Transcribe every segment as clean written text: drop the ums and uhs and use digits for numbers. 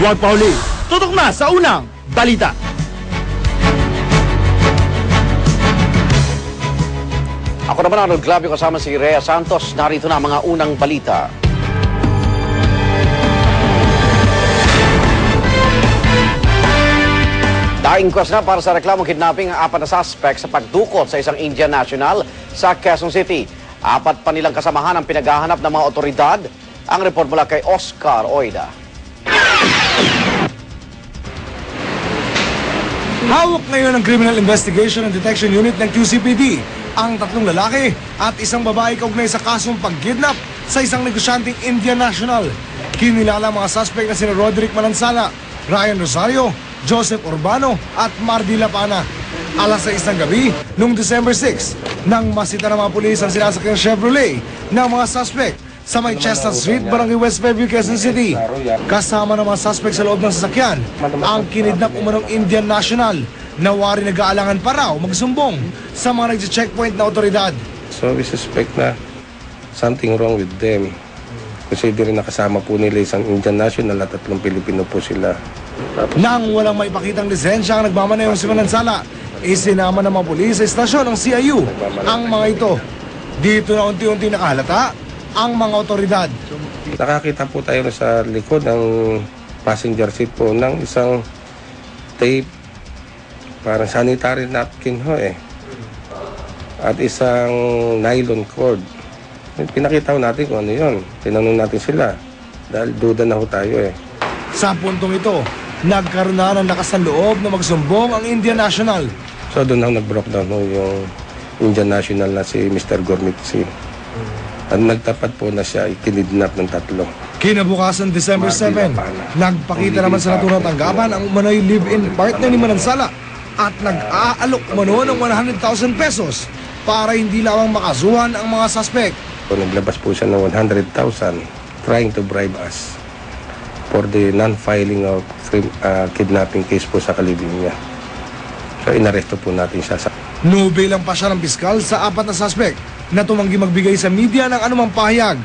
Huwag pa huli. Tutok na sa unang balita. Ako naman Arnold Glavio kasama si Rhea Santos. Narito na ang mga unang balita. Daing-kwas na para sa reklamong kidnapping ang 4 na suspect sa pagdukot sa isang Indian national sa Quezon City. 4 pa nilang kasamahan ang pinaghahanap ng mga otoridad. Ang report mula kay Oscar Oida. Hawak ngayon ng Criminal Investigation and Detection Unit ng QCPD ang 3 lalaki at isang babae kaugnay sa kasong pagkidnap sa isang negosyanteng Indian national. Kinilala ang mga suspect na sina Roderick Manansala, Ryan Rosario, Joseph Urbano at Mardi Lapana. Alas 6 ng gabi noong December 6 nang masita ng mga pulis ang sinasakyang Chevrolet ng mga suspect sa may Chestnut Street, Barangay West Fairview, Quezon City. Kasama ng mga suspect sa loob ng sasakyan ang kinidnap umanong Indian national na wari nag-aalangan pa raw magsumbong sa mga nag-checkpoint na otoridad. So we suspect na something wrong with them. Considering nakasama po nila isang Indian national at 3 Pilipino po sila. Nang walang maipakitang lisensya ang nagmamanayong si Manansala, isinama ng mga pulis sa estasyon ng CIU ang mga ito. Dito na unti-unti nakahalata ang mga otoridad. Nakakita po tayo sa likod ng passenger seat po ng isang tape, parang sanitary napkin ho at isang nylon cord. Pinakita natin kung ano yun. Tinanong natin sila dahil duda na ho tayo Sa puntong ito, nagkaroon na ng lakas ng loob na magsumbong ang Indian national. So doon ang nag-broke down ho yung Indian national na si Mr. Gormitsi. At nagtapat po na siya ikinidnap ng 3. Kinabukasan December 7, nagpakita naman sa naturang tanggapan ang umano'y live-in partner ni Manansala at nag-aalok umano ng 100,000 pesos para hindi lamang makasuhan ang mga suspect. So, naglabas po siya ng 100,000 trying to bribe us for the non-filing of kidnapping case po sa kalibing niya. So inaresto po natin siya. Nubilang pa siya ng piskal sa 4 na suspect na tumanggi magbigay sa media ng anumang pahayag.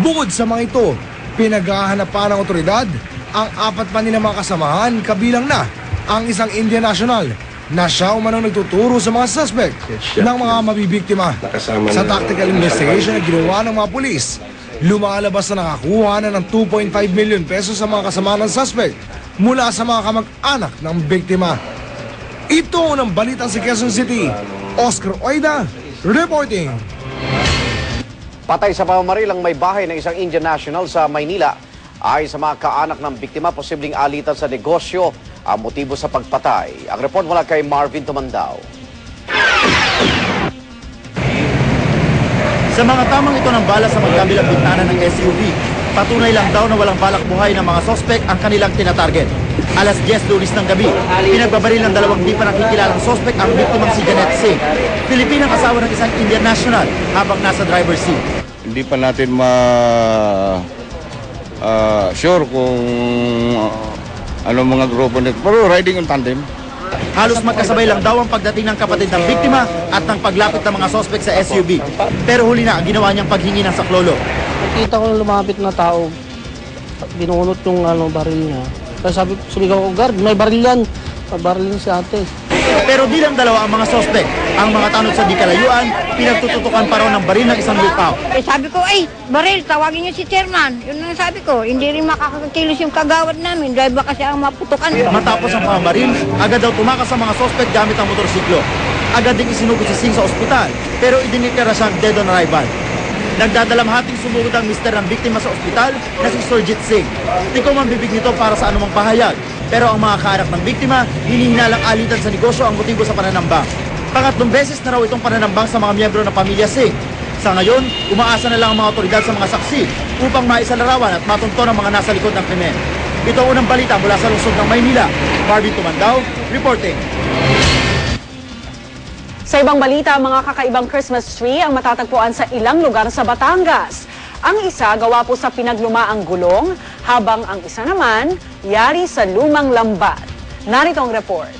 Bukod sa mga ito, pinaghahanap pa ng otoridad ang 4 pa nilang mga kasamahan, kabilang na ang isang Indian national na siya umanong nagtuturo sa mga suspect ng mga mabibiktima. Sa tactical investigation na ginawa ng mga pulis, lumalabas na nakakuha na ng 2.5 million pesos sa mga kasama ng suspect mula sa mga kamag-anak ng biktima. Ito ang balita sa Quezon City. Oscar Oida, reporting. Patay sa pamamaril ang may bahay ng isang Indian national sa Maynila. Ay sa mga kaanak ng biktima, posibleng alitan sa negosyo ang motibo sa pagpatay. Ang report mula kay Marvin Tumandao. Sa mga tamang ito ng bala sa magkabilang bintana ng SUV, patunay lang daw na walang balak buhay ng mga sospek ang kanilang tinatarget. Alas 10 Lunes ng gabi, pinagbabaril ng 2 di pa nakikilalang sospek ang biktimang si Janet Singh, Pilipinang asawa ng isang Indian national habang nasa driver's seat. Hindi pa natin sure kung anong mga grupo nito, pero riding on tandem. Halos magkasabay lang daw ang pagdating ng kapatid ng biktima at ng paglapit ng mga sospek sa SUV. Pero huli na ang ginawa niyang paghingi ng saklolo. Nakita ko lumapit na tao, binunot yung baril niya. Kaya sabi, sumigaw ko, guard, may baril yan. Baril si ate. Pero di lang dalawa ang mga sospek. Ang mga tanod sa di kalayuan, pinagtututukan pa raw ng baril ng isang lupaw. Sabi ko, baril, tawagin niyo si chairman. Yun ang sabi ko, hindi rin makakakilos yung kagawad namin. Dahil ba kasi ang maputukan. Matapos ang pamamaril, agad daw tumakas sa mga sospek gamit ang motorsiklo. Agad din isinugod si Singh sa ospital, pero idiniklara siyang dead on arrival. Nagdadalamhating sumugod ang mister ng biktima sa ospital na si Surjit Singh. Tikom ang bibig nito para sa anumang pahayag. Pero ang mga kaanak ng biktima, hinihinalang alitan sa negosyo ang motibo sa pananambang. Pangatlong beses na raw itong pananambang sa mga miyembro ng pamilya Singh. Sa ngayon, umaasa na lang ang mga otoridad sa mga saksi upang maisalarawan at matunto ang mga nasa likod ng krimen. Ito ang unang balita mula sa lungsod ng Maynila. Marvin Tumandao, reporting. Sa ibang balita, mga kakaibang Christmas tree ang matatagpuan sa ilang lugar sa Batangas. Ang isa gawa po sa pinaglumaang gulong, habang ang isa naman yari sa lumang lambat. Narito ang report.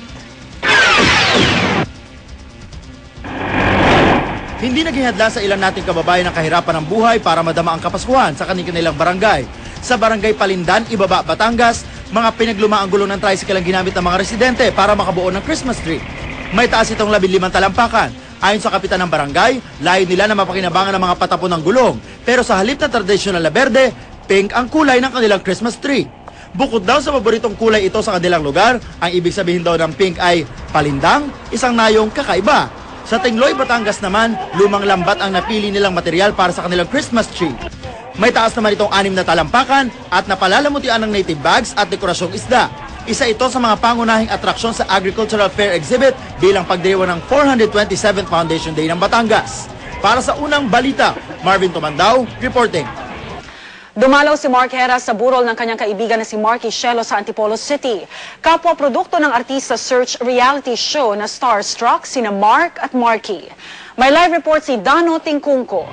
Hindi naghihadla sa ilan nating kababayan ang kahirapan ng buhay para madama ang Kapaskuhan sa kanilang barangay. Sa barangay Palindan, Ibaba, Batangas, Mga pinaglumaang gulong ng tricycle ang ginamit ng mga residente para makabuo ng Christmas tree. May taas itong 15 talampakan. Ayon sa kapitan ng barangay, layo nila na mapakinabangan ng mga patapon ng gulong. Pero sa halip na tradisyonal na berde, pink ang kulay ng kanilang Christmas tree. Bukod daw sa paboritong kulay ito sa kanilang lugar, ang ibig sabihin daw ng pink ay palindang, isang nayong kakaiba. Sa Tingloy, Batangas naman, lumang lambat ang napili nilang material para sa kanilang Christmas tree. May taas naman itong 6 na talampakan at napalalamutian ng native bags at dekorasyong isda. Isa ito sa mga pangunahing atraksyon sa Agricultural Fair Exhibit bilang pagdiriwang ng 427th Foundation Day ng Batangas. Para sa unang balita, Marvin Tumandao, reporting. Dumalaw si Mark Heras sa burol ng kanyang kaibigan na si Marky Shelo sa Antipolo City. Kapwa produkto ng artista search reality show na Starstruck sina Mark at Marky. May live report si Dano Tingkungko.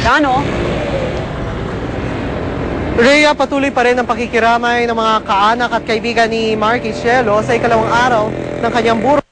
Dano? Rhea, patuloy pa rin ang pakikiramay ng mga kaanak at kaibigan ni Marky Shelo sa ikalawang araw ng kanyang burol.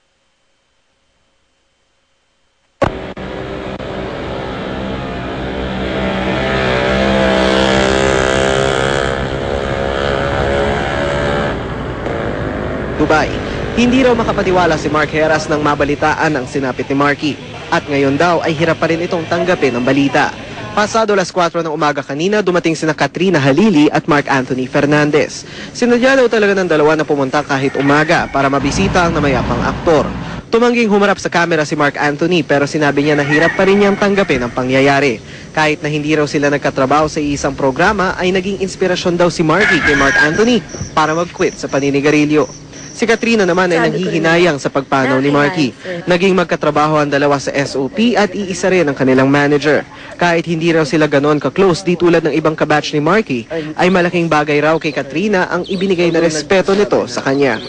Dubai. Hindi raw makapaniwala si Mark Heras nang mabalitaan ang sinapit ni Marky. At ngayon daw ay hirap pa rin itong tanggapin ang balita. Pasado 4:00 ng umaga kanina, dumating sina Katrina Halili at Mark Anthony Fernandez. Sinadya daw talaga ng dalawa na pumunta kahit umaga para mabisita ang namayapang aktor. Tumangging humarap sa kamera si Mark Anthony pero sinabi niya na hirap pa rin niyang tanggapin ang pangyayari. Kahit na hindi raw sila nagkatrabaho sa isang programa, ay naging inspirasyon daw si Marky kay Mark Anthony para mag-quit sa paninigarilyo. Si Katrina naman ay nanghihinayang sa pagpanaw ni Marky. Naging magkatrabaho ang dalawa sa SOP at iisa rin ang kanilang manager. Kahit hindi raw sila ganon ka-close di tulad ng ibang kabatch ni Marky, ay malaking bagay raw kay Katrina ang ibinigay na respeto nito sa kanya.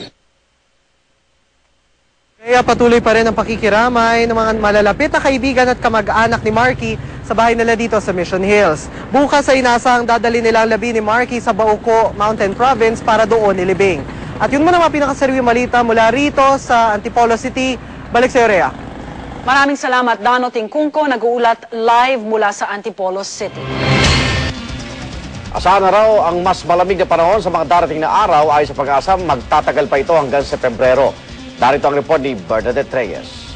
Kaya patuloy pa rin ang pakikiramay ng mga malalapit na kaibigan at kamag-anak ni Marky sa bahay nila dito sa Mission Hills. Bukas ay inasahang dadali nila ang labi ni Marky sa Bauco Mountain Province para doon ilibing. At yun muna mga pinakasariwang malita mula rito sa Antipolo City. Balik sa Rhea. Maraming salamat, Dano Tingkungko, nag-uulat live mula sa Antipolo City. Asahan na raw ang mas malamig na panahon sa mga darating na araw ay sa pag-asa magtatagal pa ito hanggang sa Pebrero. Darito ang report ni Bernadette Reyes.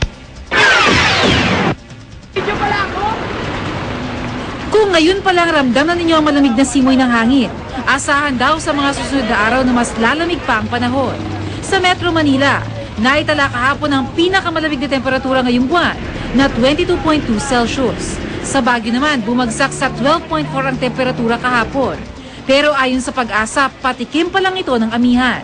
Kung ngayon pa lang ramdam na ninyo ang malamig na simoy ng hangin, asahan daw sa mga susunod na araw na mas lalamig pa ang panahon. Sa Metro Manila, naitala kahapon ang pinakamalamig na temperatura ngayong buwan na 22.2 Celsius. Sa Baguio naman, bumagsak sa 12.4 ang temperatura kahapon. Pero ayon sa pag-asa, patikim pa lang ito ng amihan.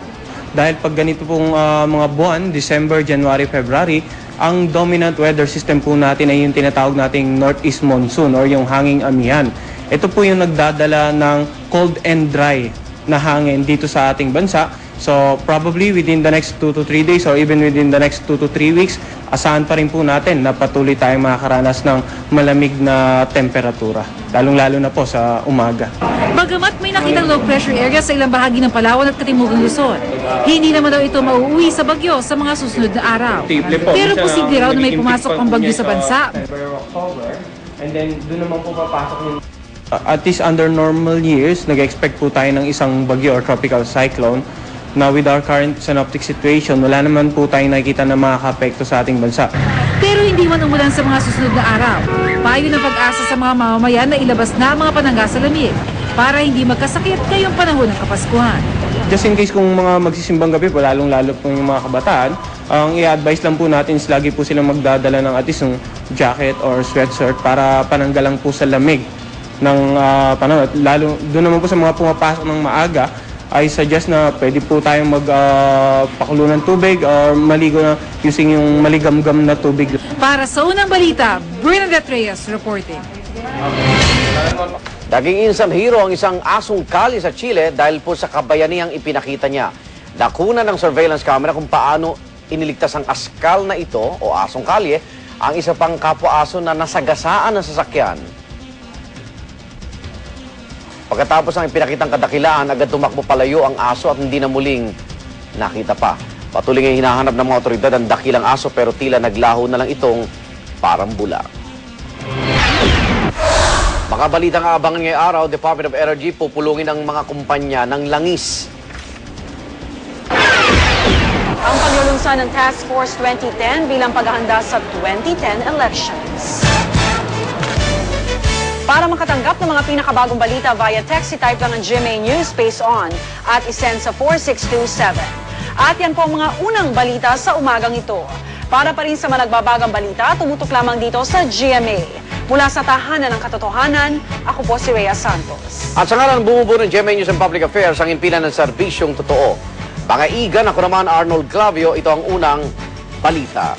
Dahil pag ganito pong mga buwan, December, January, February, ang dominant weather system po natin ay yung tinatawag nating northeast monsoon or yung hanging amihan. Ito po yung nagdadala ng cold and dry na hangin dito sa ating bansa. So probably within the next 2 to 3 days or even within the next 2 to 3 weeks, asahan pa rin po natin na patuloy tayong makakaranas ng malamig na temperatura, lalong-lalo na po sa umaga. Bagamat may nakitang low pressure area sa ilang bahagi ng Palawan at Katimugang Luzon, hindi naman daw ito mauuwi sa bagyo sa mga susunod na araw. Pero posible raw na may pumasok pang bagyo sa bansa. And then doon naman po papasok yung at least under normal years, nag-expect po tayo ng isang bagyo or tropical cyclone. Now with our current synoptic situation, wala naman po tayong nakikita na makaka-apekto sa ating bansa. Pero hindi man umulan sa mga susunod na araw. Payo ng pag-asa sa mga mamamayan na ilabas na ang mga panangga sa lamig para hindi magkasakit ngayong panahon ng Kapaskuhan. Just in case kung mga magsisimbang gabi po, lalong-lalo po yung mga kabataan, ang i-advise lang po natin is lagi po silang magdadala ng at least ng jacket or sweatshirt para pananggalang po sa lamig ng panahon. At lalo, doon naman po sa mga pumapasok ng maaga, I suggest na pwede po tayong magpakulo ng tubig or maligo na using yung maligamgam na tubig. Para sa unang balita, Bernadette Reyes reporting. Naging instant hero ang isang asong kali sa Chile dahil po sa kabayaniang ipinakita niya. Nakuna ng surveillance camera kung paano iniligtas ang askal na ito o asong kalye ang isa pang kapwa-aso na nasagasaan ng sasakyan. Pagkatapos ng ipinakitang kadakilaan, agad tumakbo palayo ang aso at hindi na muling nakita pa. Patuloy ngayong hinahanap ng mga otoridad ang dakilang aso pero tila naglaho na lang itong parang bula. Makabalitang aabangan ngayong araw, Department of Energy pupulungin ang mga kumpanya ng langis. ang paglulunsad ng Task Force 2010 bilang paghahanda sa 2010 elections. Para makatanggap ng mga pinakabagong balita via text, type lang ang GMA News Space On at isend sa 4627. At yan po ang mga unang balita sa umagang ito. Para pa rin sa mga nagbabagang balita, tumutok lamang dito sa GMA. Mula sa tahanan ng katotohanan, ako po si Rhea Santos. At sa ngalan ng bumubuo ng GMA News and Public Affairs, ang impilan ng serbisyong totoo. Mga igan, ako naman Arnold Clavio, ito ang unang balita.